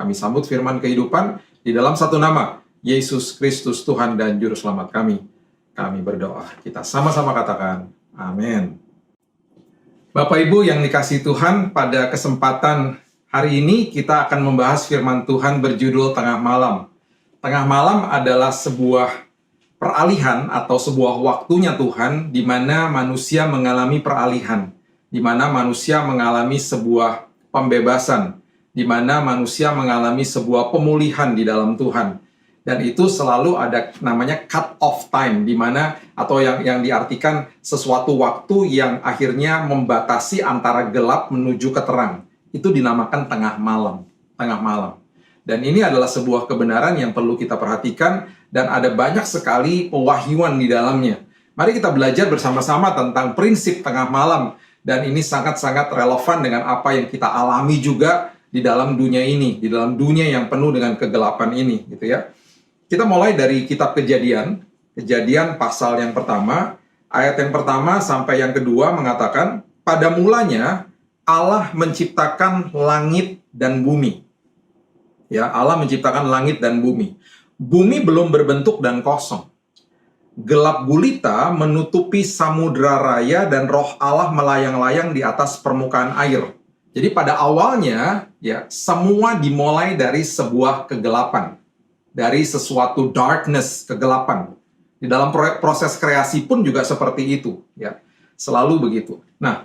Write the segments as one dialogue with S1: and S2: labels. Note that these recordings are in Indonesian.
S1: Kami sambut firman kehidupan di dalam satu nama, Yesus Kristus Tuhan dan Juru Selamat kami. Kami berdoa. Kita sama-sama katakan, amin. Bapak Ibu yang dikasihi Tuhan, pada kesempatan hari ini kita akan membahas firman Tuhan berjudul Tengah Malam. Tengah malam adalah sebuah peralihan atau sebuah waktunya Tuhan di mana manusia mengalami peralihan, di mana manusia mengalami sebuah pembebasan, di mana manusia mengalami sebuah pemulihan di dalam Tuhan. Dan itu selalu ada namanya cut off time, di mana atau yang diartikan sesuatu waktu yang akhirnya membatasi antara gelap menuju ke terang. Itu dinamakan tengah malam, tengah malam. Dan ini adalah sebuah kebenaran yang perlu kita perhatikan dan ada banyak sekali pewahyuan di dalamnya. Mari kita belajar bersama-sama tentang prinsip tengah malam, dan ini sangat-sangat relevan dengan apa yang kita alami juga di dalam dunia ini, di dalam dunia yang penuh dengan kegelapan ini, gitu ya. Kita mulai dari kitab Kejadian pasal yang pertama, ayat yang pertama sampai yang kedua mengatakan, pada mulanya Allah menciptakan langit dan bumi. Ya, Allah menciptakan langit dan bumi. Bumi belum berbentuk dan kosong. Gelap gulita menutupi samudra raya dan roh Allah melayang-layang di atas permukaan air. Jadi pada awalnya, ya, semua dimulai dari sebuah kegelapan. Dari sesuatu darkness, kegelapan. Di dalam proses kreasi pun juga seperti itu, ya. Selalu begitu. Nah,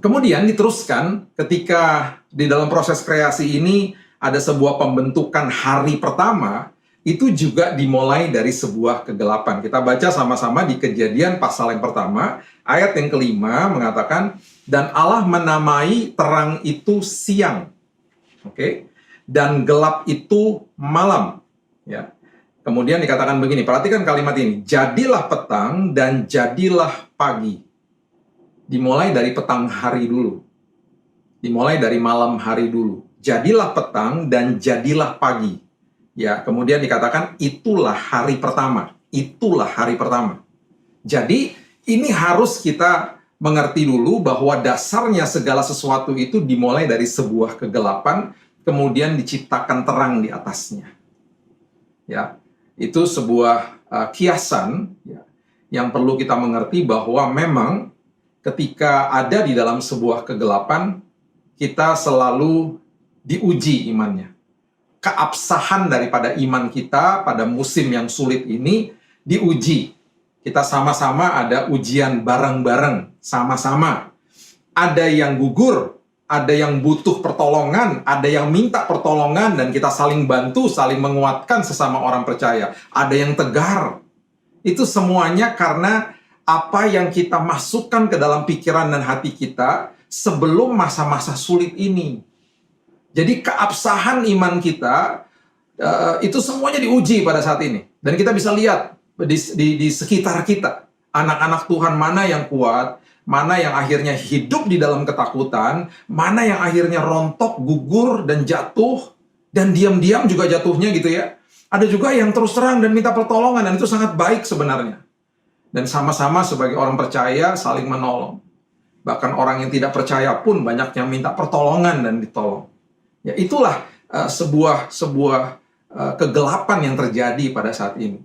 S1: kemudian diteruskan ketika di dalam proses kreasi ini ada sebuah pembentukan hari pertama, itu juga dimulai dari sebuah kegelapan. Kita baca sama-sama di Kejadian pasal yang pertama, ayat yang kelima mengatakan, dan Allah menamai terang itu siang. Oke? Dan gelap itu malam. Ya. Kemudian dikatakan begini, perhatikan kalimat ini, jadilah petang dan jadilah pagi. Dimulai dari petang hari dulu. Dimulai dari malam hari dulu. Jadilah petang dan jadilah pagi. Ya, kemudian dikatakan itulah hari pertama. Itulah hari pertama. Jadi, ini harus kita mengerti dulu bahwa dasarnya segala sesuatu itu dimulai dari sebuah kegelapan, kemudian diciptakan terang di atasnya. Ya, itu sebuah kiasan, ya, yang perlu kita mengerti bahwa memang ketika ada di dalam sebuah kegelapan, kita selalu diuji imannya. Keabsahan daripada iman kita pada musim yang sulit ini diuji. Kita sama-sama ada ujian bareng-bareng, sama-sama. Ada yang gugur, ada yang butuh pertolongan, ada yang minta pertolongan, dan kita saling bantu, saling menguatkan sesama orang percaya. Ada yang tegar. Itu semuanya karena apa yang kita masukkan ke dalam pikiran dan hati kita sebelum masa-masa sulit ini. Jadi keabsahan iman kita itu semuanya diuji pada saat ini. Dan kita bisa lihat di sekitar kita. Anak-anak Tuhan mana yang kuat, mana yang akhirnya hidup di dalam ketakutan, mana yang akhirnya rontok, gugur, dan jatuh, dan diam-diam juga jatuhnya gitu ya. Ada juga yang terus terang dan minta pertolongan, dan itu sangat baik sebenarnya. Dan sama-sama sebagai orang percaya saling menolong. Bahkan orang yang tidak percaya pun banyak yang minta pertolongan dan ditolong. Ya, itulah sebuah kegelapan yang terjadi pada saat ini.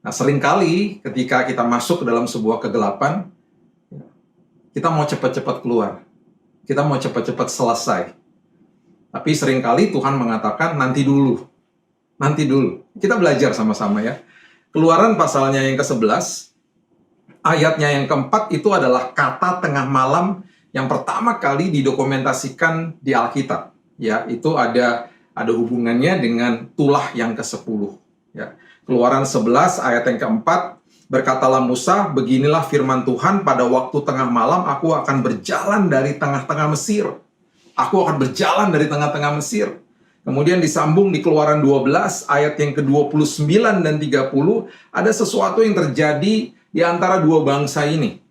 S1: Nah, seringkali ketika kita masuk ke dalam sebuah kegelapan, kita mau cepat-cepat keluar. Kita mau cepat-cepat selesai. Tapi seringkali Tuhan mengatakan, nanti dulu. Nanti dulu. Kita belajar sama-sama ya. Keluaran pasalnya yang ke-11, ayatnya yang ke-4 itu adalah kata tengah malam yang pertama kali didokumentasikan di Alkitab. Ya, itu ada hubungannya dengan tulah yang ke-10. Ya. Keluaran 11 ayat yang ke-4, berkatalah Musa, beginilah firman Tuhan, pada waktu tengah malam aku akan berjalan dari tengah-tengah Mesir. Aku akan berjalan dari tengah-tengah Mesir. Kemudian disambung di Keluaran 12 ayat yang ke-29 dan 30, ada sesuatu yang terjadi di antara dua bangsa ini.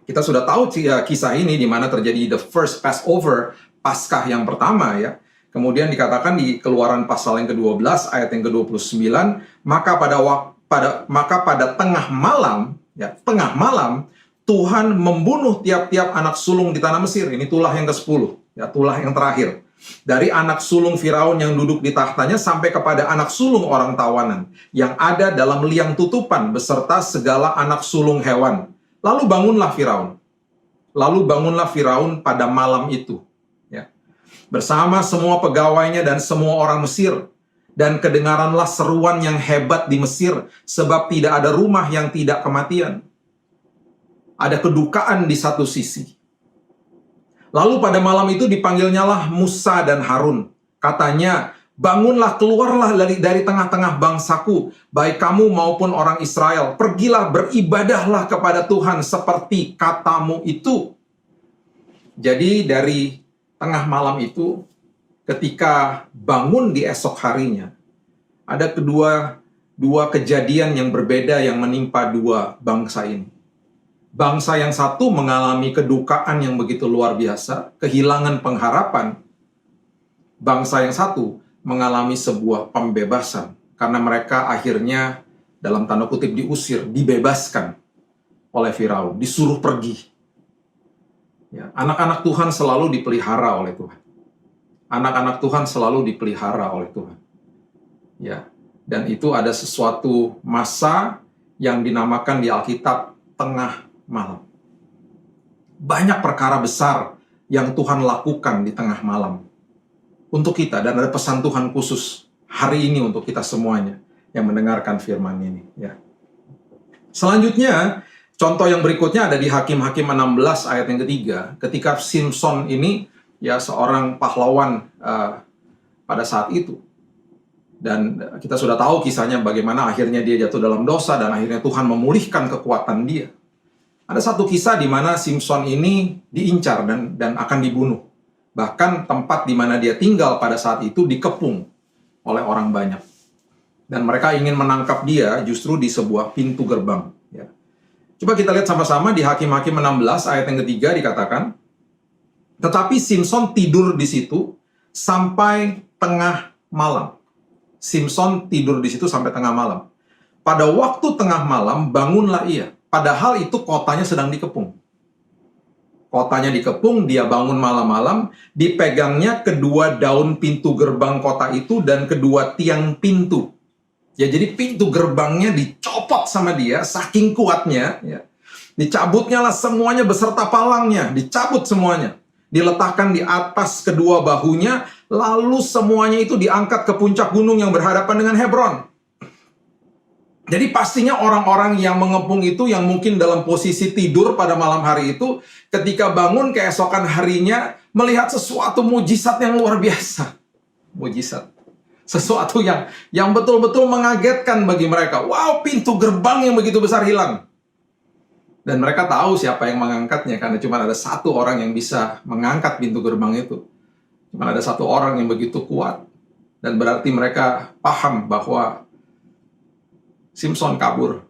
S1: Kita sudah tahu kisah ini di mana terjadi the first Passover, Paskah yang pertama ya. Kemudian dikatakan di Keluaran pasal yang ke-12 ayat yang ke-29, maka pada tengah malam, ya, tengah malam Tuhan membunuh tiap-tiap anak sulung di tanah Mesir. Ini tulah yang ke-10, ya, tulah yang terakhir. Dari anak sulung Firaun yang duduk di tahtanya sampai kepada anak sulung orang tawanan yang ada dalam liang tutupan beserta segala anak sulung hewan. Lalu bangunlah Firaun. Lalu bangunlah Firaun pada malam itu, ya, bersama semua pegawainya dan semua orang Mesir. Dan kedengaranlah seruan yang hebat di Mesir, sebab tidak ada rumah yang tidak kematian. Ada kedukaan di satu sisi. Lalu pada malam itu dipanggilnyalah Musa dan Harun. Katanya, bangunlah, keluarlah dari tengah-tengah bangsaku, baik kamu maupun orang Israel. Pergilah, beribadahlah kepada Tuhan seperti katamu itu. Jadi dari tengah malam itu, ketika bangun di esok harinya, ada dua kejadian yang berbeda yang menimpa dua bangsa ini. Bangsa yang satu mengalami kedukaan yang begitu luar biasa, kehilangan pengharapan. Bangsa yang satu mengalami sebuah pembebasan, karena mereka akhirnya, dalam tanda kutip, diusir, dibebaskan oleh Firaun, disuruh pergi. Ya, anak-anak Tuhan selalu dipelihara oleh Tuhan. Anak-anak Tuhan selalu dipelihara oleh Tuhan. Ya, dan itu ada sesuatu masa yang dinamakan di Alkitab tengah malam. Banyak perkara besar yang Tuhan lakukan di tengah malam untuk kita, dan ada pesan Tuhan khusus hari ini untuk kita semuanya yang mendengarkan firman ini, ya. Selanjutnya, contoh yang berikutnya ada di Hakim-Hakim 16 ayat yang ketiga, ketika Simson ini, ya, seorang pahlawan pada saat itu. Dan kita sudah tahu kisahnya bagaimana akhirnya dia jatuh dalam dosa dan akhirnya Tuhan memulihkan kekuatan dia. Ada satu kisah di mana Simson ini diincar dan akan dibunuh. Bahkan tempat di mana dia tinggal pada saat itu dikepung oleh orang banyak. Dan mereka ingin menangkap dia justru di sebuah pintu gerbang, ya. Coba kita lihat sama-sama di Hakim-Hakim 16 ayat yang ketiga dikatakan, tetapi Simson tidur di situ sampai tengah malam. Simson tidur di situ sampai tengah malam. Pada waktu tengah malam bangunlah ia. Padahal itu kotanya sedang dikepung. Kotanya dikepung, dia bangun malam-malam, dipegangnya kedua daun pintu gerbang kota itu dan kedua tiang pintu. Ya, jadi pintu gerbangnya dicopot sama dia, saking kuatnya, ya. Dicabutnya lah semuanya beserta palangnya, dicabut semuanya. Diletakkan di atas kedua bahunya, lalu semuanya itu diangkat ke puncak gunung yang berhadapan dengan Hebron. Jadi pastinya orang-orang yang mengepung itu, yang mungkin dalam posisi tidur pada malam hari itu, ketika bangun keesokan harinya, melihat sesuatu mujizat yang luar biasa. Mujizat. Sesuatu yang betul-betul mengagetkan bagi mereka. Wow, pintu gerbang yang begitu besar hilang. Dan mereka tahu siapa yang mengangkatnya, karena cuma ada satu orang yang bisa mengangkat pintu gerbang itu. Cuma ada satu orang yang begitu kuat. Dan berarti mereka paham bahwa Simson kabur.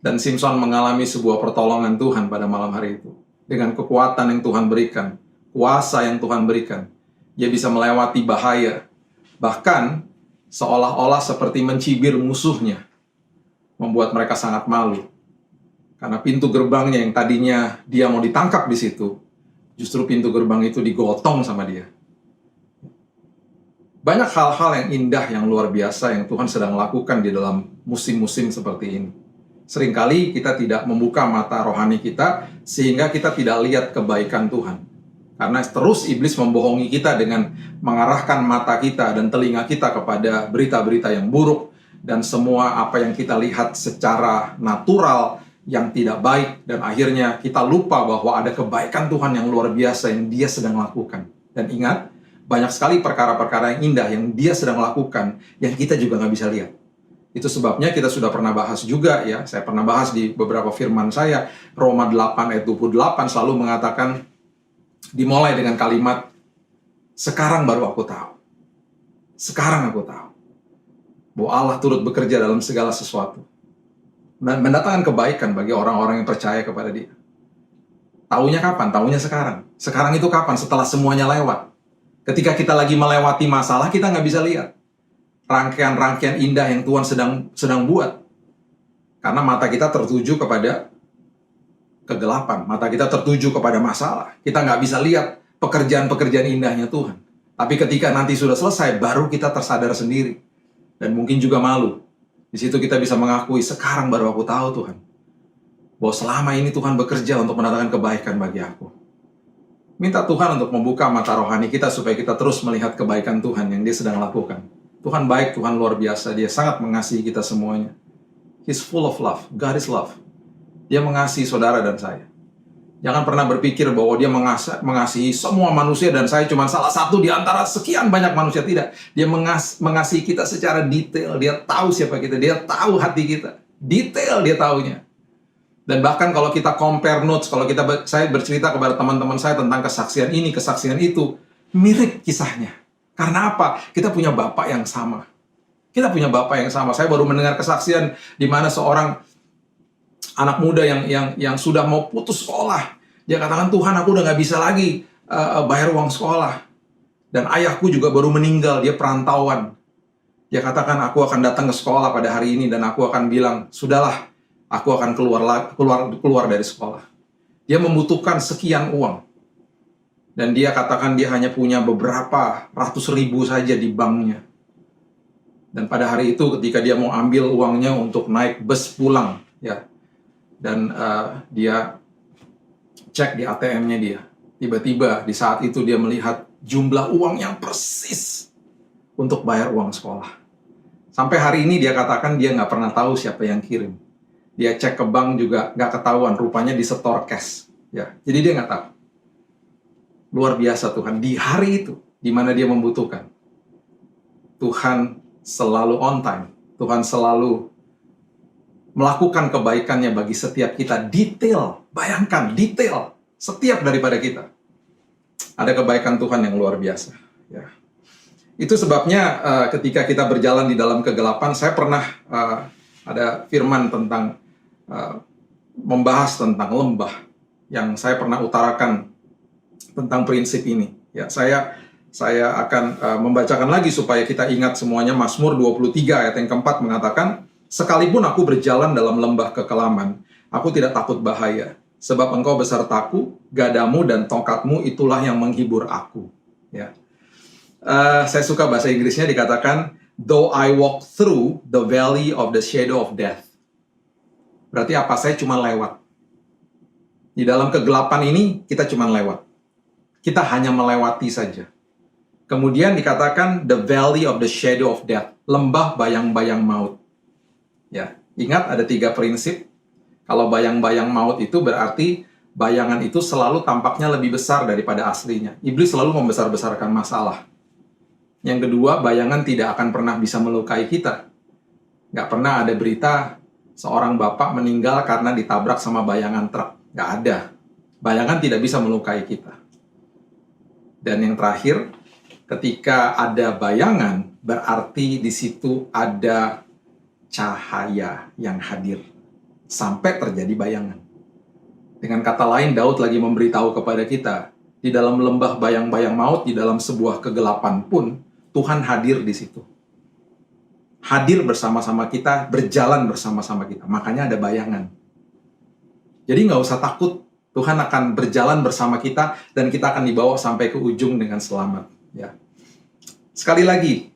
S1: Dan Simson mengalami sebuah pertolongan Tuhan pada malam hari itu. Dengan kekuatan yang Tuhan berikan, kuasa yang Tuhan berikan, dia bisa melewati bahaya. Bahkan seolah-olah seperti mencibir musuhnya. Membuat mereka sangat malu. Karena pintu gerbangnya yang tadinya dia mau ditangkap di situ, justru pintu gerbang itu digotong sama dia. Banyak hal-hal yang indah, yang luar biasa yang Tuhan sedang lakukan di dalam musim-musim seperti ini. Seringkali kita tidak membuka mata rohani kita, sehingga kita tidak lihat kebaikan Tuhan. Karena terus iblis membohongi kita dengan mengarahkan mata kita dan telinga kita kepada berita-berita yang buruk, dan semua apa yang kita lihat secara natural yang tidak baik, dan akhirnya kita lupa bahwa ada kebaikan Tuhan yang luar biasa yang Dia sedang lakukan. Dan ingat, banyak sekali perkara-perkara yang indah yang Dia sedang lakukan yang kita juga nggak bisa lihat. Itu sebabnya kita sudah pernah bahas juga, ya. Saya pernah bahas di beberapa firman saya. Roma 8 ayat 28 selalu mengatakan, dimulai dengan kalimat, sekarang baru aku tahu. Sekarang aku tahu bahwa Allah turut bekerja dalam segala sesuatu. Dan mendatangkan kebaikan bagi orang-orang yang percaya kepada Dia. Taunya kapan? Taunya sekarang. Sekarang itu kapan? Setelah semuanya lewat. Ketika kita lagi melewati masalah, kita nggak bisa lihat rangkaian-rangkaian indah yang Tuhan sedang buat. Karena mata kita tertuju kepada kegelapan, mata kita tertuju kepada masalah. Kita nggak bisa lihat pekerjaan-pekerjaan indahnya Tuhan. Tapi ketika nanti sudah selesai, baru kita tersadar sendiri. Dan mungkin juga malu. Di situ kita bisa mengakui, sekarang baru aku tahu Tuhan, bahwa selama ini Tuhan bekerja untuk mendatangkan kebaikan bagi aku. Minta Tuhan untuk membuka mata rohani kita supaya kita terus melihat kebaikan Tuhan yang Dia sedang lakukan. Tuhan baik, Tuhan luar biasa. Dia sangat mengasihi kita semuanya. He's full of love. God is love. Dia mengasihi saudara dan saya. Jangan pernah berpikir bahwa Dia mengasihi semua manusia dan saya cuma salah satu di antara sekian banyak manusia. Tidak. Dia mengasihi kita secara detail. Dia tahu siapa kita. Dia tahu hati kita. Detail Dia tahunya. Dan bahkan kalau kita compare notes, kalau saya bercerita kepada teman-teman saya tentang kesaksian ini, kesaksian itu, mirip kisahnya. Karena apa? Kita punya Bapak yang sama. Kita punya Bapak yang sama. Saya baru mendengar kesaksian di mana seorang anak muda yang sudah mau putus sekolah. Dia katakan, Tuhan, aku udah nggak bisa lagi bayar uang sekolah. Dan ayahku juga baru meninggal, dia perantauan. Dia katakan, aku akan datang ke sekolah pada hari ini dan aku akan bilang, sudahlah, aku akan keluar dari sekolah. Dia membutuhkan sekian uang. Dan dia katakan dia hanya punya beberapa ratus ribu saja di banknya. Dan pada hari itu ketika dia mau ambil uangnya untuk naik bus pulang, ya, dan dia cek di ATM-nya dia. Tiba-tiba di saat itu dia melihat jumlah uang yang persis untuk bayar uang sekolah. Sampai hari ini dia katakan dia nggak pernah tahu siapa yang kirim. Dia cek ke bank juga nggak ketahuan, rupanya disetor cash. Ya, jadi dia nggak tahu. Luar biasa Tuhan, di hari itu, di mana dia membutuhkan. Tuhan selalu on time. Tuhan selalu melakukan kebaikannya bagi setiap kita. Detail, bayangkan, detail. Setiap daripada kita. Ada kebaikan Tuhan yang luar biasa. Ya. Itu sebabnya ketika kita berjalan di dalam kegelapan, saya pernah ada firman tentang membahas tentang lembah yang saya pernah utarakan tentang prinsip ini. Ya, saya akan membacakan lagi supaya kita ingat semuanya. Mazmur 23 ayat yang keempat mengatakan, sekalipun aku berjalan dalam lembah kekelaman, aku tidak takut bahaya, sebab Engkau besertaku, gadamu dan tongkatmu itulah yang menghibur aku. Ya. Saya suka bahasa Inggrisnya dikatakan, though I walk through the valley of the shadow of death. Berarti apa? Saya cuma lewat. Di dalam kegelapan ini, kita cuma lewat. Kita hanya melewati saja. Kemudian dikatakan, the valley of the shadow of death. Lembah bayang-bayang maut. Ya, ingat ada 3 prinsip. Kalau bayang-bayang maut itu berarti bayangan itu selalu tampaknya lebih besar daripada aslinya. Iblis selalu membesar-besarkan masalah. Yang kedua, bayangan tidak akan pernah bisa melukai kita. Nggak pernah ada berita seorang bapak meninggal karena ditabrak sama bayangan truk. Nggak ada. Bayangan tidak bisa melukai kita. Dan yang terakhir, ketika ada bayangan, berarti di situ ada cahaya yang hadir. Sampai terjadi bayangan. Dengan kata lain, Daud lagi memberitahu kepada kita, di dalam lembah bayang-bayang maut, di dalam sebuah kegelapan pun, Tuhan hadir di situ. Hadir bersama-sama kita, berjalan bersama-sama kita. Makanya ada bayangan. Jadi nggak usah takut, Tuhan akan berjalan bersama kita, dan kita akan dibawa sampai ke ujung dengan selamat. Ya. Sekali lagi,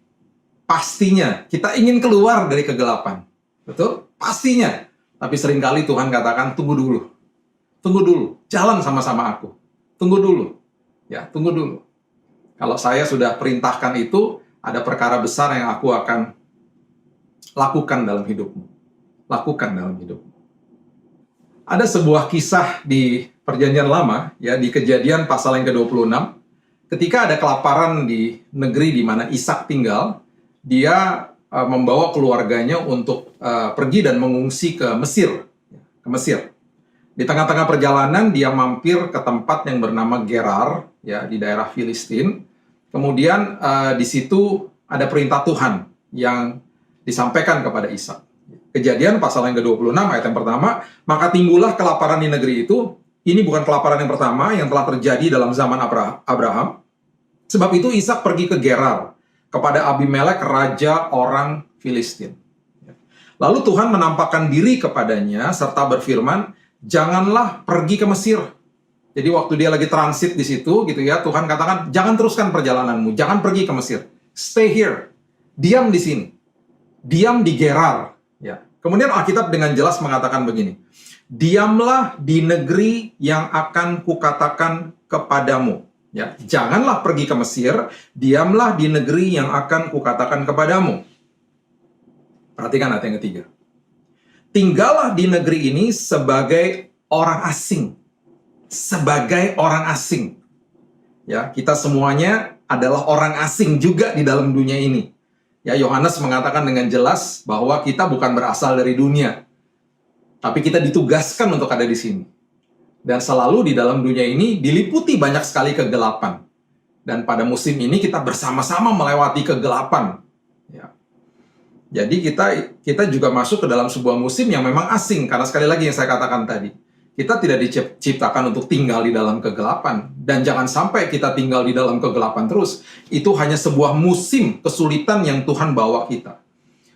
S1: pastinya kita ingin keluar dari kegelapan. Betul? Pastinya. Tapi seringkali Tuhan katakan, tunggu dulu. Tunggu dulu. Jalan sama-sama aku. Tunggu dulu. Ya, tunggu dulu. Kalau saya sudah perintahkan itu, ada perkara besar yang aku akan lakukan dalam hidupmu. Lakukan dalam hidupmu. Ada sebuah kisah di Perjanjian Lama, ya, di Kejadian pasal yang ke-26. Ketika ada kelaparan di negeri di mana Ishak tinggal, dia membawa keluarganya untuk pergi dan mengungsi ke Mesir. Di tengah-tengah perjalanan, dia mampir ke tempat yang bernama Gerar, ya, di daerah Filistin. Kemudian di situ ada perintah Tuhan yang disampaikan kepada Ishak. Kejadian pasal yang ke-26 ayat yang pertama, maka timbullah kelaparan di negeri itu. Ini bukan kelaparan yang pertama yang telah terjadi dalam zaman Abraham. Sebab itu Ishak pergi ke Gerar kepada Abimelek, raja orang Filistin. Lalu Tuhan menampakkan diri kepadanya serta berfirman, janganlah pergi ke Mesir. Jadi waktu dia lagi transit di situ gitu ya, Tuhan katakan, jangan teruskan perjalananmu, jangan pergi ke Mesir. Stay here. Diam di sini. Diam di Gerar. Ya. Kemudian Alkitab dengan jelas mengatakan begini. Diamlah di negeri yang akan kukatakan kepadamu. Ya, janganlah pergi ke Mesir, diamlah di negeri yang akan kukatakan kepadamu. Perhatikan ayat yang ketiga. Tinggallah di negeri ini sebagai orang asing. Sebagai orang asing. Ya, kita semuanya adalah orang asing juga di dalam dunia ini. Ya, Yohanes mengatakan dengan jelas bahwa kita bukan berasal dari dunia. Tapi kita ditugaskan untuk ada di sini. Dan selalu di dalam dunia ini diliputi banyak sekali kegelapan. Dan pada musim ini kita bersama-sama melewati kegelapan. Ya. Jadi kita juga masuk ke dalam sebuah musim yang memang asing. Karena sekali lagi yang saya katakan tadi, kita tidak diciptakan untuk tinggal di dalam kegelapan. Dan jangan sampai kita tinggal di dalam kegelapan terus. Itu hanya sebuah musim kesulitan yang Tuhan bawa kita.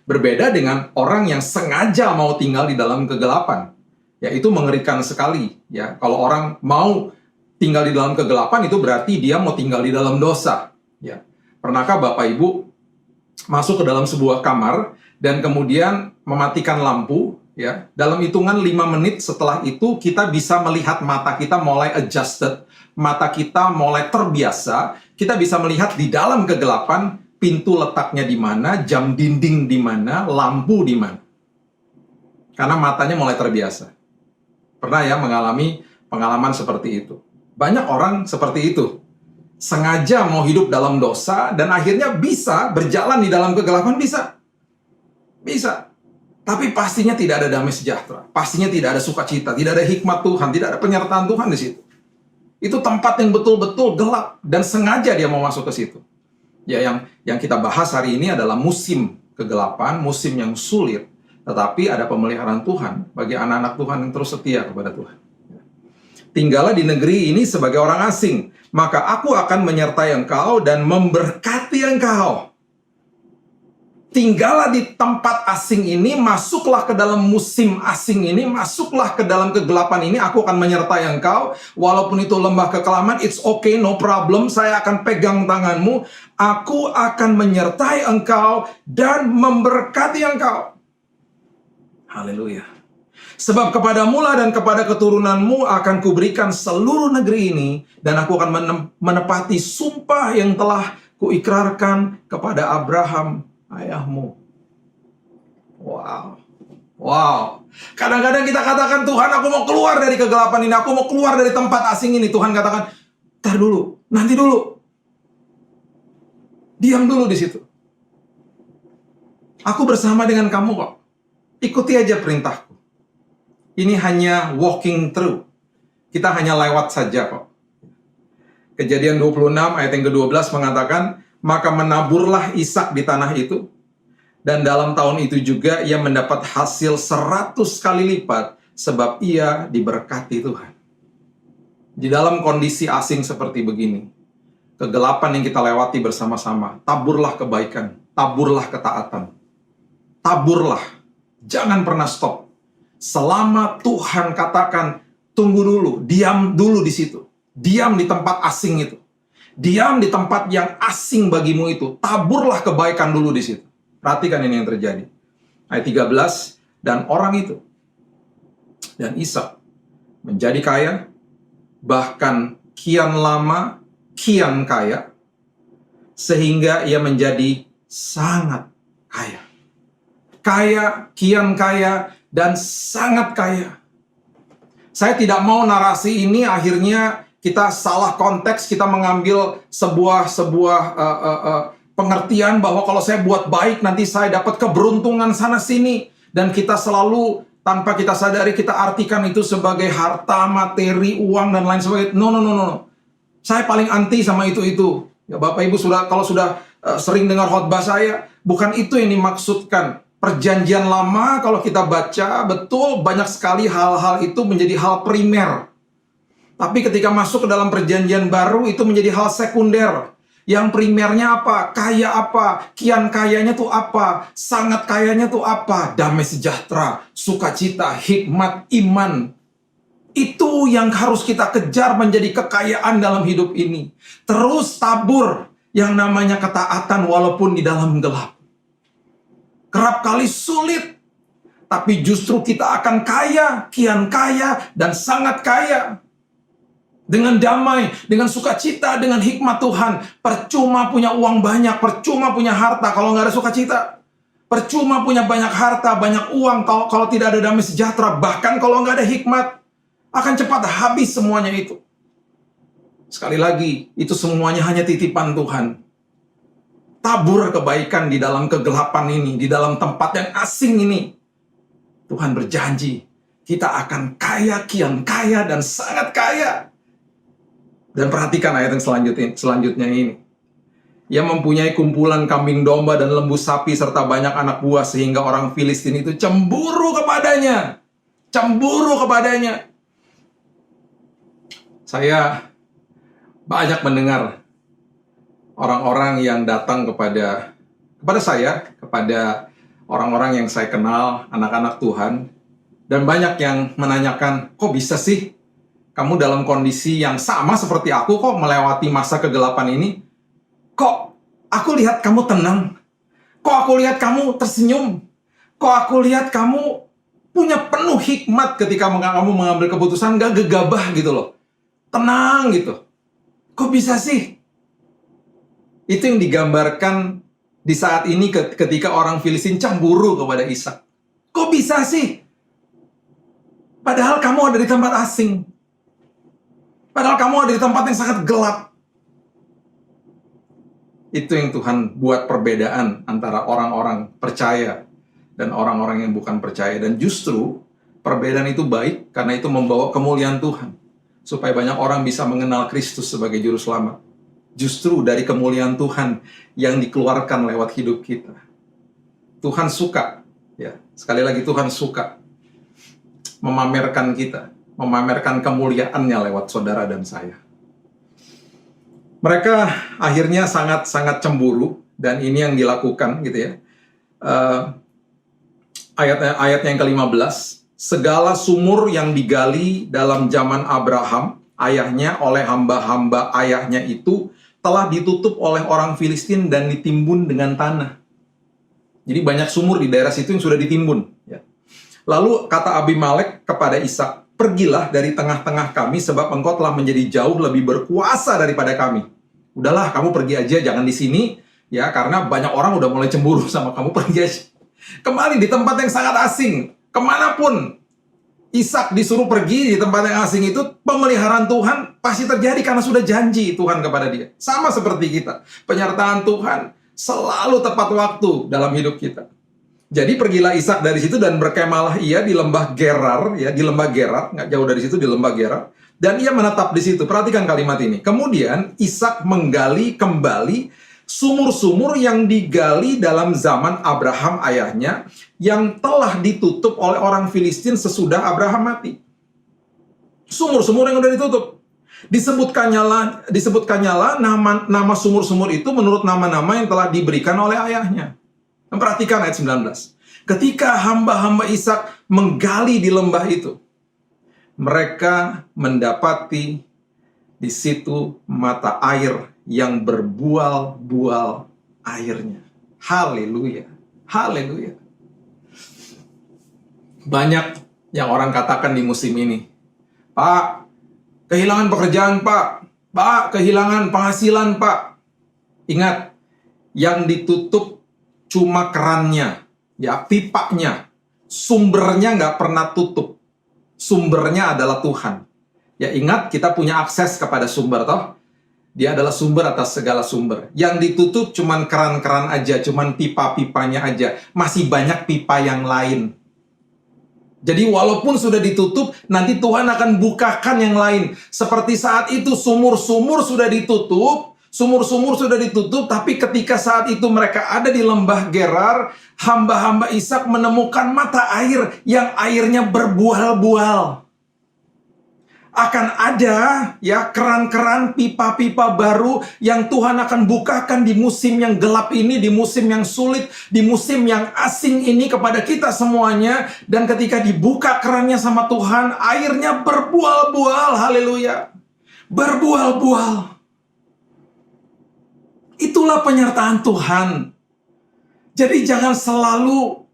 S1: Berbeda dengan orang yang sengaja mau tinggal di dalam kegelapan. Ya, itu mengerikan sekali. Ya, kalau orang mau tinggal di dalam kegelapan, itu berarti dia mau tinggal di dalam dosa. Ya. Pernahkah Bapak Ibu masuk ke dalam sebuah kamar dan kemudian mematikan lampu? Ya, dalam hitungan 5 menit setelah itu kita bisa melihat mata kita mulai adjusted, mata kita mulai terbiasa, kita bisa melihat di dalam kegelapan pintu letaknya di mana, jam dinding di mana, lampu di mana. Karena matanya mulai terbiasa. Pernah ya mengalami pengalaman seperti itu. Banyak orang seperti itu. Sengaja mau hidup dalam dosa dan akhirnya bisa berjalan di dalam kegelapan, bisa. Bisa. Tapi pastinya tidak ada damai sejahtera. Pastinya tidak ada sukacita, tidak ada hikmat Tuhan, tidak ada penyertaan Tuhan di situ. Itu tempat yang betul-betul gelap dan sengaja dia mau masuk ke situ. Ya, yang kita bahas hari ini adalah musim kegelapan, musim yang sulit. Tetapi ada pemeliharaan Tuhan bagi anak-anak Tuhan yang terus setia kepada Tuhan. Tinggallah di negeri ini sebagai orang asing, maka aku akan menyertai engkau dan memberkati engkau. Tinggallah di tempat asing ini, masuklah ke dalam musim asing ini, masuklah ke dalam kegelapan ini, aku akan menyertai engkau. Walaupun itu lembah kekelaman, it's okay, no problem, saya akan pegang tanganmu. Aku akan menyertai engkau dan memberkati engkau. Haleluya. Sebab kepadamu lah dan kepada keturunanmu akan kuberikan seluruh negeri ini, dan aku akan menepati sumpah yang telah kuikrarkan kepada Abraham ayahmu. Wow. Wow. Kadang-kadang kita katakan, Tuhan, aku mau keluar dari kegelapan ini, aku mau keluar dari tempat asing ini. Tuhan katakan, ntar dulu, nanti dulu. Diam dulu di situ. Aku bersama dengan kamu kok. Ikuti aja perintahku. Ini hanya walking through. Kita hanya lewat saja kok. Kejadian 26 ayat yang ke-12 mengatakan, maka menaburlah Ishak di tanah itu, dan dalam tahun itu juga ia mendapat hasil 100 kali lipat, sebab ia diberkati Tuhan. Di dalam kondisi asing seperti begini, kegelapan yang kita lewati bersama-sama, taburlah kebaikan, taburlah ketaatan, taburlah, jangan pernah stop. Selama Tuhan katakan, tunggu dulu, diam dulu di situ, diam di tempat asing itu. Diam di tempat yang asing bagimu itu. Taburlah kebaikan dulu di situ. Perhatikan ini yang terjadi. Ayat 13, dan orang itu, dan Ishak, menjadi kaya, bahkan kian lama, kian kaya, sehingga ia menjadi sangat kaya. Kaya, kian kaya, dan sangat kaya. Saya tidak mau narasi ini akhirnya kita salah konteks, kita mengambil sebuah pengertian bahwa kalau saya buat baik, nanti saya dapat keberuntungan sana-sini. Dan kita selalu, tanpa kita sadari, kita artikan itu sebagai harta, materi, uang, dan lain sebagainya. No. Saya paling anti sama itu. Ya, Bapak Ibu kalau sudah sering dengar khotbah saya, bukan itu yang dimaksudkan. Perjanjian lama, kalau kita baca, betul banyak sekali hal-hal itu menjadi hal primer. Tapi ketika masuk ke dalam perjanjian baru, itu menjadi hal sekunder. Yang primernya apa? Kaya apa? Kian kayanya tuh apa? Sangat kayanya tuh apa? Damai sejahtera, sukacita, hikmat, iman. Itu yang harus kita kejar menjadi kekayaan dalam hidup ini. Terus tabur yang namanya ketaatan walaupun di dalam gelap. Kerap kali sulit, tapi justru kita akan kaya, kian kaya, dan sangat kaya. Dengan damai, dengan sukacita, dengan hikmat Tuhan. Percuma punya uang banyak, percuma punya harta kalau nggak ada sukacita. Percuma punya banyak harta, banyak uang kalau tidak ada damai sejahtera. Bahkan kalau nggak ada hikmat, akan cepat habis semuanya itu. Sekali lagi, itu semuanya hanya titipan Tuhan. Tabur kebaikan di dalam kegelapan ini, di dalam tempat yang asing ini. Tuhan berjanji, kita akan kaya, kian kaya, dan sangat kaya. Dan perhatikan ayat yang selanjutnya ini. Ia mempunyai kumpulan kambing domba dan lembu sapi serta banyak anak buah sehingga orang Filistin itu cemburu kepadanya. Cemburu kepadanya. Saya banyak mendengar orang-orang yang datang kepada saya, kepada orang-orang yang saya kenal, anak-anak Tuhan, dan banyak yang menanyakan, kok bisa sih kamu dalam kondisi yang sama seperti aku kok melewati masa kegelapan ini? Kok aku lihat kamu tenang? Kok aku lihat kamu tersenyum? Kok aku lihat kamu punya penuh hikmat ketika kamu mengambil keputusan, gak gegabah gitu loh. Tenang gitu. Kok bisa sih? Itu yang digambarkan di saat ini ketika orang Filistin cemburu kepada Ishak. Kok bisa sih? Padahal kamu ada di tempat asing. Padahal kamu ada di tempat yang sangat gelap. Itu yang Tuhan buat perbedaan antara orang-orang percaya dan orang-orang yang bukan percaya. Dan justru perbedaan itu baik karena itu membawa kemuliaan Tuhan. Supaya banyak orang bisa mengenal Kristus sebagai Juru Selamat. Justru dari kemuliaan Tuhan yang dikeluarkan lewat hidup kita. Tuhan suka, ya, sekali lagi Tuhan suka memamerkan kita. Memamerkan kemuliaannya lewat saudara dan saya. Mereka akhirnya sangat-sangat cemburu, dan ini yang dilakukan gitu ya. Ayat yang ke-15, segala sumur yang digali dalam zaman Abraham, ayahnya, oleh hamba-hamba ayahnya itu, telah ditutup oleh orang Filistin dan ditimbun dengan tanah. Jadi banyak sumur di daerah situ yang sudah ditimbun. Ya. Lalu kata Abimelek kepada Ishak, pergilah dari tengah-tengah kami sebab engkau telah menjadi jauh lebih berkuasa daripada kami. Udahlah, kamu pergi aja, jangan di sini ya, karena banyak orang udah mulai cemburu sama kamu, pergi aja. Kembali di tempat yang sangat asing, kemanapun Ishak disuruh pergi di tempat yang asing itu, pemeliharaan Tuhan pasti terjadi karena sudah janji Tuhan kepada dia. Sama seperti kita, penyertaan Tuhan selalu tepat waktu dalam hidup kita. Jadi pergilah Ishak dari situ dan berkemalah ia di lembah Gerar, ya, di lembah Gerar, nggak jauh dari situ, di lembah Gerar, dan ia menetap di situ. Perhatikan kalimat ini. Kemudian Ishak menggali kembali sumur-sumur yang digali dalam zaman Abraham ayahnya, yang telah ditutup oleh orang Filistin sesudah Abraham mati. Sumur-sumur yang sudah ditutup. Disebutkannya nama sumur-sumur itu menurut nama-nama yang telah diberikan oleh ayahnya. Perhatikan ayat 19. Ketika hamba-hamba Ishak menggali di lembah itu, mereka mendapati di situ mata air yang berbual-bual airnya. Haleluya. Haleluya. Banyak yang orang katakan di musim ini, Pak, kehilangan pekerjaan, Pak. Pak, kehilangan penghasilan, Pak. Ingat, yang ditutup cuma kerannya, ya, pipanya. Sumbernya nggak pernah tutup. Sumbernya adalah Tuhan. Ya, ingat, kita punya akses kepada sumber, toh. Dia adalah sumber atas segala sumber. Yang ditutup cuma keran-keran aja, cuma pipa-pipanya aja. Masih banyak pipa yang lain. Jadi walaupun sudah ditutup, nanti Tuhan akan bukakan yang lain. Seperti saat itu sumur-sumur sudah ditutup, tapi ketika saat itu mereka ada di lembah Gerar, hamba-hamba Ishak menemukan mata air yang airnya berbual-bual. Akan ada ya keran-keran, pipa-pipa baru yang Tuhan akan bukakan di musim yang gelap ini, di musim yang sulit, di musim yang asing ini kepada kita semuanya. Dan ketika dibuka kerannya sama Tuhan, airnya berbual-bual, haleluya. Berbual-bual. Itulah penyertaan Tuhan. Jadi jangan selalu,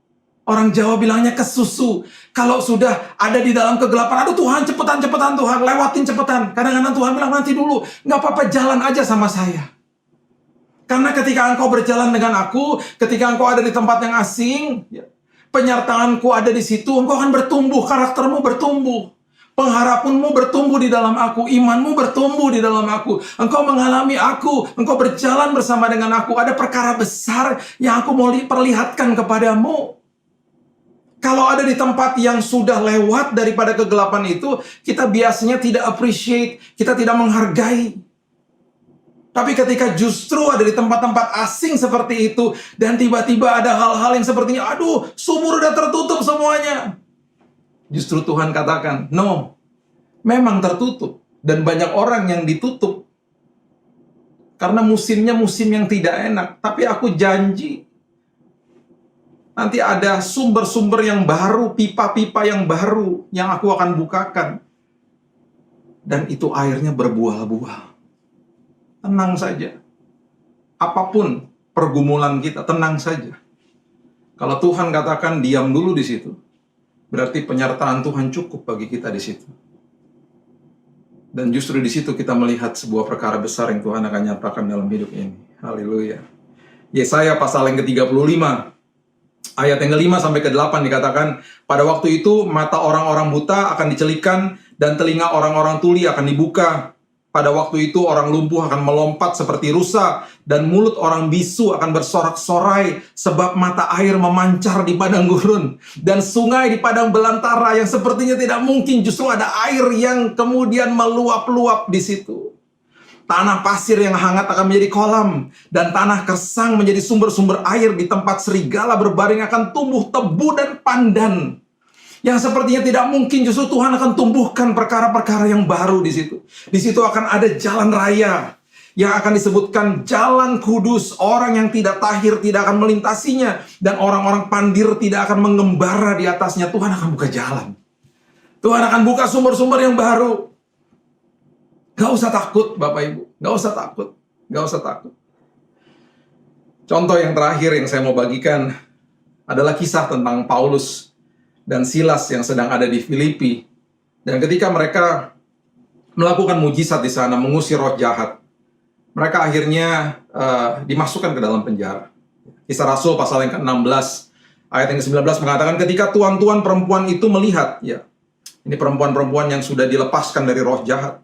S1: orang Jawa bilangnya kesusu. Kalau sudah ada di dalam kegelapan, aduh Tuhan cepetan Tuhan, lewatin cepetan. Kadang-kadang Tuhan bilang nanti dulu, nggak apa-apa jalan aja sama saya. Karena ketika engkau berjalan dengan aku, ketika engkau ada di tempat yang asing, penyertaanku ada di situ, engkau akan bertumbuh, karaktermu bertumbuh. Pengharapanmu bertumbuh di dalam aku, imanmu bertumbuh di dalam aku. Engkau mengalami aku, engkau berjalan bersama dengan aku. Ada perkara besar yang aku mau perlihatkan kepadamu. Kalau ada di tempat yang sudah lewat daripada kegelapan itu, kita biasanya tidak appreciate, kita tidak menghargai. Tapi ketika justru ada di tempat-tempat asing seperti itu, dan tiba-tiba ada hal-hal yang sepertinya, aduh, sumur udah tertutup semuanya. Justru Tuhan katakan, no, memang tertutup. Dan banyak orang yang ditutup. Karena musimnya musim yang tidak enak. Tapi aku janji, nanti ada sumber-sumber yang baru, pipa-pipa yang baru yang aku akan bukakan. Dan itu airnya berbuah-buah. Tenang saja. Apapun pergumulan kita, tenang saja. Kalau Tuhan katakan diam dulu di situ, berarti penyertaan Tuhan cukup bagi kita di situ. Dan justru di situ kita melihat sebuah perkara besar yang Tuhan akan nyatakan dalam hidup ini. Haleluya. Yesaya pasal yang ke-35. Ayat yang ke-5 sampai ke-8 dikatakan, pada waktu itu mata orang-orang buta akan dicelikan dan telinga orang-orang tuli akan dibuka. Pada waktu itu orang lumpuh akan melompat seperti rusa dan mulut orang bisu akan bersorak-sorai sebab mata air memancar di padang gurun dan sungai di padang belantara yang sepertinya tidak mungkin, justru ada air yang kemudian meluap-luap di situ. Tanah pasir yang hangat akan menjadi kolam, dan tanah kersang menjadi sumber-sumber air. Di tempat serigala berbaring akan tumbuh tebu dan pandan. Yang sepertinya tidak mungkin, justru Tuhan akan tumbuhkan perkara-perkara yang baru di situ. Di situ akan ada jalan raya yang akan disebutkan jalan kudus. Orang yang tidak tahir tidak akan melintasinya, dan orang-orang pandir tidak akan mengembara di atasnya. Tuhan akan buka jalan. Tuhan akan buka sumber-sumber yang baru. Gak usah takut, Bapak Ibu. Gak usah takut. Gak usah takut. Contoh yang terakhir yang saya mau bagikan adalah kisah tentang Paulus dan Silas yang sedang ada di Filipi. Dan ketika mereka melakukan mujizat di sana, mengusir roh jahat, mereka akhirnya dimasukkan ke dalam penjara. Kisah Rasul pasal yang ke-16, ayat yang ke-19 mengatakan, ketika tuan-tuan perempuan itu melihat, ya, ini perempuan-perempuan yang sudah dilepaskan dari roh jahat,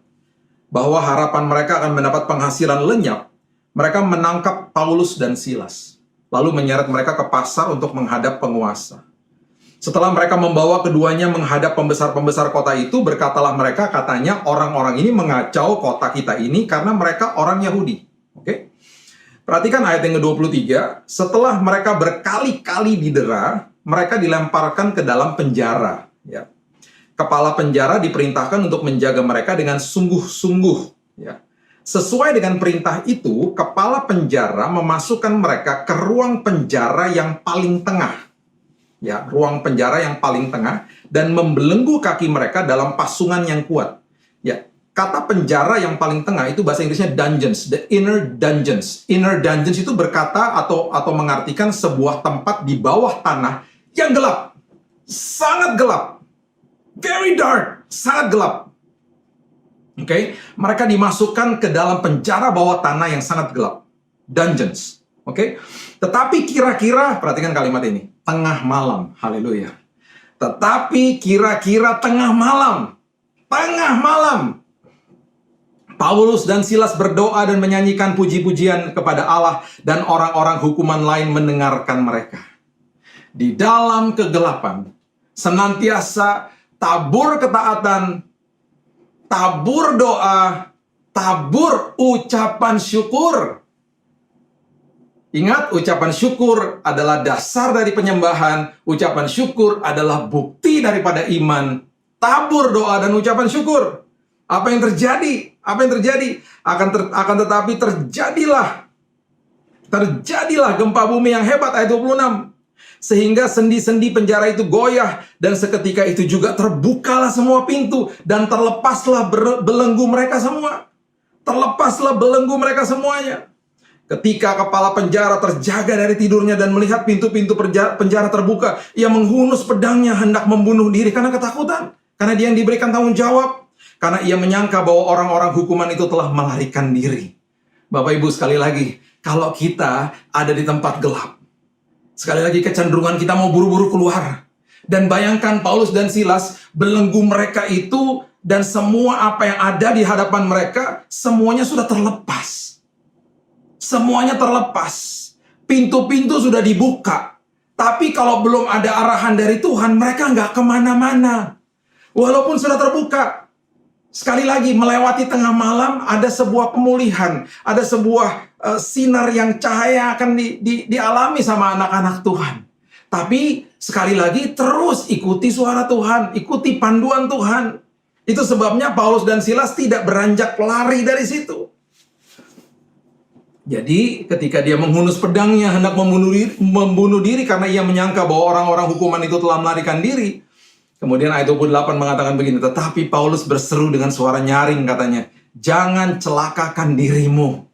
S1: bahwa harapan mereka akan mendapat penghasilan lenyap, mereka menangkap Paulus dan Silas, lalu menyeret mereka ke pasar untuk menghadap penguasa. Setelah mereka membawa keduanya menghadap pembesar-pembesar kota itu, berkatalah mereka, katanya orang-orang ini mengacau kota kita ini karena mereka orang Yahudi. Oke? Perhatikan ayat yang ke-23, setelah mereka berkali-kali didera, mereka dilemparkan ke dalam penjara, ya. Kepala penjara diperintahkan untuk menjaga mereka dengan sungguh-sungguh. Ya. Sesuai dengan perintah itu, kepala penjara memasukkan mereka ke ruang penjara yang paling tengah. Ya, ruang penjara yang paling tengah, dan membelenggu kaki mereka dalam pasungan yang kuat. Ya, kata penjara yang paling tengah itu bahasa Inggrisnya dungeons, the inner dungeons. Inner dungeons itu berkata atau mengartikan sebuah tempat di bawah tanah yang gelap, sangat gelap. Very dark, sangat gelap. Oke, mereka dimasukkan ke dalam penjara bawah tanah yang sangat gelap. Dungeons. Oke. Tetapi kira-kira, perhatikan kalimat ini, tengah malam. Haleluya. Tetapi kira-kira tengah malam. Tengah malam. Paulus dan Silas berdoa dan menyanyikan puji-pujian kepada Allah, dan orang-orang hukuman lain mendengarkan mereka. Di dalam kegelapan, senantiasa tabur ketaatan, tabur doa, tabur ucapan syukur. Ingat, ucapan syukur adalah dasar dari penyembahan. Ucapan syukur adalah bukti daripada iman. Tabur doa dan ucapan syukur. Apa yang terjadi? Apa yang terjadi? Akan tetapi terjadilah gempa bumi yang hebat, ayat 26. Sehingga sendi-sendi penjara itu goyah, dan seketika itu juga terbukalah semua pintu, dan terlepaslah belenggu mereka semua. Terlepaslah belenggu mereka semuanya. Ketika kepala penjara terjaga dari tidurnya dan melihat pintu-pintu penjara terbuka, ia menghunus pedangnya hendak membunuh diri karena ketakutan. Karena dia yang diberikan tanggung jawab. Karena ia menyangka bahwa orang-orang hukuman itu telah melarikan diri. Bapak Ibu, sekali lagi, kalau kita ada di tempat gelap, sekali lagi kecenderungan kita mau buru-buru keluar. Dan bayangkan Paulus dan Silas, belenggu mereka itu dan semua apa yang ada di hadapan mereka, semuanya sudah terlepas. Semuanya terlepas. Pintu-pintu sudah dibuka. Tapi kalau belum ada arahan dari Tuhan, mereka nggak kemana-mana. Walaupun sudah terbuka. Sekali lagi, melewati tengah malam, ada sebuah pemulihan. Ada sebuah sinar yang cahaya akan dialami sama anak-anak Tuhan. Tapi sekali lagi, terus ikuti suara Tuhan. Ikuti panduan Tuhan. Itu sebabnya Paulus dan Silas tidak beranjak lari dari situ. Jadi ketika dia menghunus pedangnya hendak membunuh diri karena ia menyangka bahwa orang-orang hukuman itu telah melarikan diri. Kemudian ayat 28 mengatakan begini, tetapi Paulus berseru dengan suara nyaring katanya, jangan celakakan dirimu.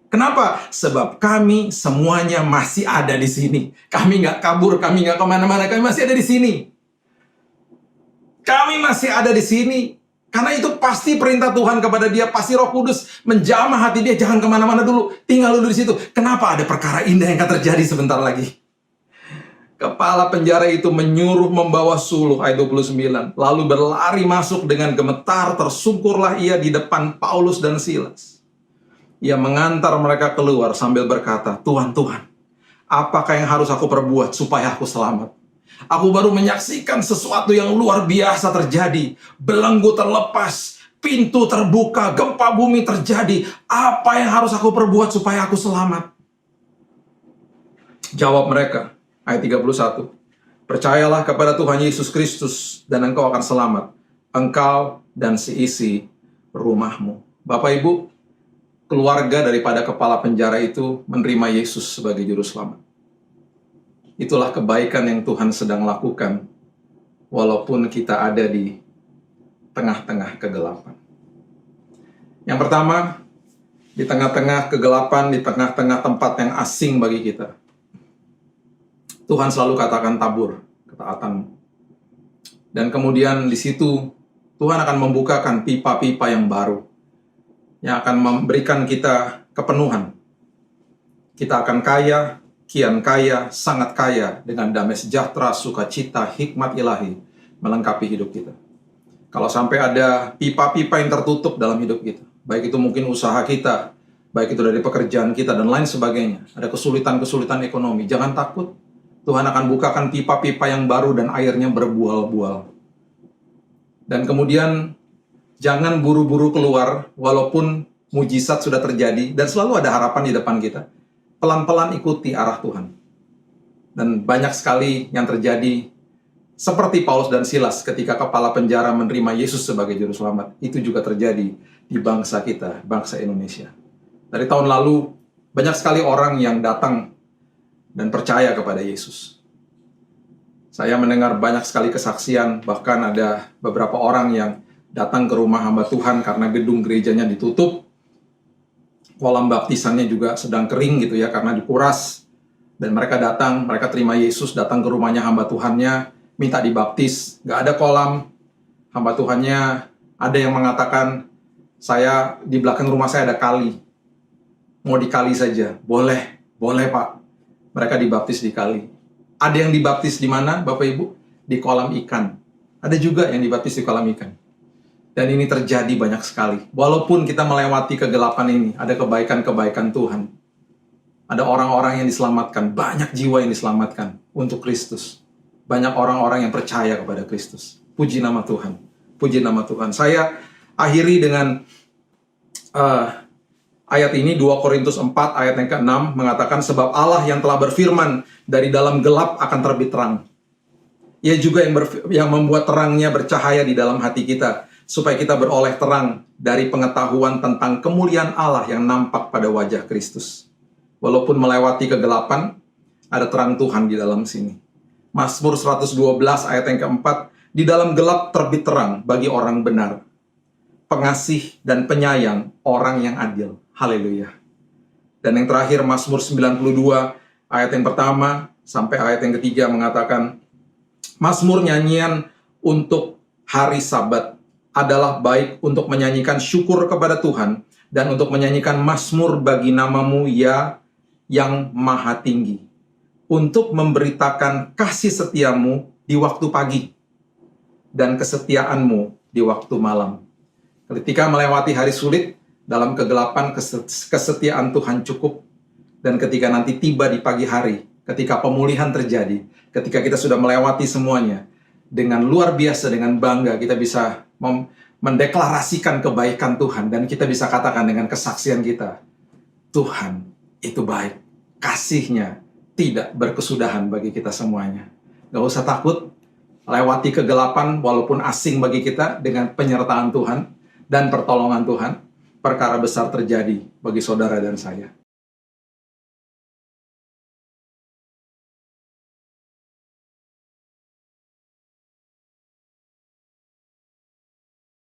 S1: Kenapa? Sebab kami semuanya masih ada di sini. Kami nggak kabur, kami nggak kemana-mana, kami masih ada di sini. Kami masih ada di sini. Karena itu pasti perintah Tuhan kepada dia, pasti Roh Kudus menjamah hati dia, jangan kemana-mana dulu, tinggal dulu di situ. Kenapa? Ada perkara indah yang akan terjadi sebentar lagi. Kepala penjara itu menyuruh membawa suluh, ayat 29. Lalu berlari masuk dengan gemetar, tersungkurlah ia di depan Paulus dan Silas. Ia mengantar mereka keluar sambil berkata, Tuhan, Tuhan, apakah yang harus aku perbuat supaya aku selamat? Aku baru menyaksikan sesuatu yang luar biasa terjadi. Belenggu terlepas, pintu terbuka, gempa bumi terjadi. Apa yang harus aku perbuat supaya aku selamat? Jawab mereka, ayat 31. Percayalah kepada Tuhan Yesus Kristus dan engkau akan selamat. Engkau dan seisi rumahmu. Bapak Ibu, keluarga daripada kepala penjara itu menerima Yesus sebagai juru selamat. Itulah kebaikan yang Tuhan sedang lakukan, walaupun kita ada di tengah-tengah kegelapan. Yang pertama, di tengah-tengah kegelapan, di tengah-tengah tempat yang asing bagi kita, Tuhan selalu katakan tabur ketaatan. Dan kemudian di situ, Tuhan akan membukakan pipa-pipa yang baru, yang akan memberikan kita kepenuhan. Kita akan kaya, kian kaya, sangat kaya, dengan damai sejahtera, sukacita, hikmat ilahi, melengkapi hidup kita. Kalau sampai ada pipa-pipa yang tertutup dalam hidup kita, baik itu mungkin usaha kita, baik itu dari pekerjaan kita, dan lain sebagainya, ada kesulitan-kesulitan ekonomi, jangan takut. Tuhan akan bukakan pipa-pipa yang baru dan airnya berbual-bual. Dan kemudian, jangan buru-buru keluar, walaupun mujizat sudah terjadi, dan selalu ada harapan di depan kita. Pelan-pelan ikuti arah Tuhan. Dan banyak sekali yang terjadi seperti Paulus dan Silas ketika kepala penjara menerima Yesus sebagai juru selamat. Itu juga terjadi di bangsa kita, bangsa Indonesia. Dari tahun lalu, banyak sekali orang yang datang dan percaya kepada Yesus. Saya mendengar banyak sekali kesaksian, bahkan ada beberapa orang yang datang ke rumah hamba Tuhan karena gedung gerejanya ditutup. Kolam baptisannya juga sedang kering gitu ya, karena dikuras. Dan mereka datang, mereka terima Yesus, datang ke rumahnya hamba Tuhannya, minta dibaptis. Gak ada kolam, hamba Tuhannya ada yang mengatakan, saya di belakang rumah saya ada kali, mau dikali saja. Boleh Pak. Mereka dibaptis di kali. Ada yang dibaptis di mana Bapak Ibu? Di kolam ikan. Ada juga yang dibaptis di kolam ikan. Dan ini terjadi banyak sekali. Walaupun kita melewati kegelapan ini, ada kebaikan-kebaikan Tuhan. Ada orang-orang yang diselamatkan, banyak jiwa yang diselamatkan untuk Kristus. Banyak orang-orang yang percaya kepada Kristus. Puji nama Tuhan. Puji nama Tuhan. Saya akhiri dengan ayat ini, 2 Korintus 4 ayat yang ke-6 mengatakan, sebab Allah yang telah berfirman, dari dalam gelap akan terbit terang. Ia juga yang membuat terangnya bercahaya di dalam hati kita, supaya kita beroleh terang dari pengetahuan tentang kemuliaan Allah yang nampak pada wajah Kristus. Walaupun melewati kegelapan, ada terang Tuhan di dalam sini. Mazmur 112 ayat yang keempat, di dalam gelap terbit terang bagi orang benar, pengasih dan penyayang orang yang adil. Haleluya. Dan yang terakhir Mazmur 92 ayat yang pertama sampai ayat yang ketiga mengatakan, Mazmur nyanyian untuk hari Sabat adalah baik untuk menyanyikan syukur kepada Tuhan dan untuk menyanyikan mazmur bagi namamu ya yang maha tinggi, untuk memberitakan kasih setiamu di waktu pagi dan kesetiaanmu di waktu malam. Ketika melewati hari sulit, dalam kegelapan kesetiaan Tuhan cukup. Dan ketika nanti tiba di pagi hari, ketika pemulihan terjadi, ketika kita sudah melewati semuanya, dengan luar biasa, dengan bangga, kita bisa mendeklarasikan kebaikan Tuhan. Dan kita bisa katakan dengan kesaksian kita, Tuhan itu baik, kasih-Nya tidak berkesudahan bagi kita semuanya. Gak usah takut, lewati kegelapan walaupun asing bagi kita dengan penyertaan Tuhan dan pertolongan Tuhan, perkara besar terjadi bagi saudara dan saya.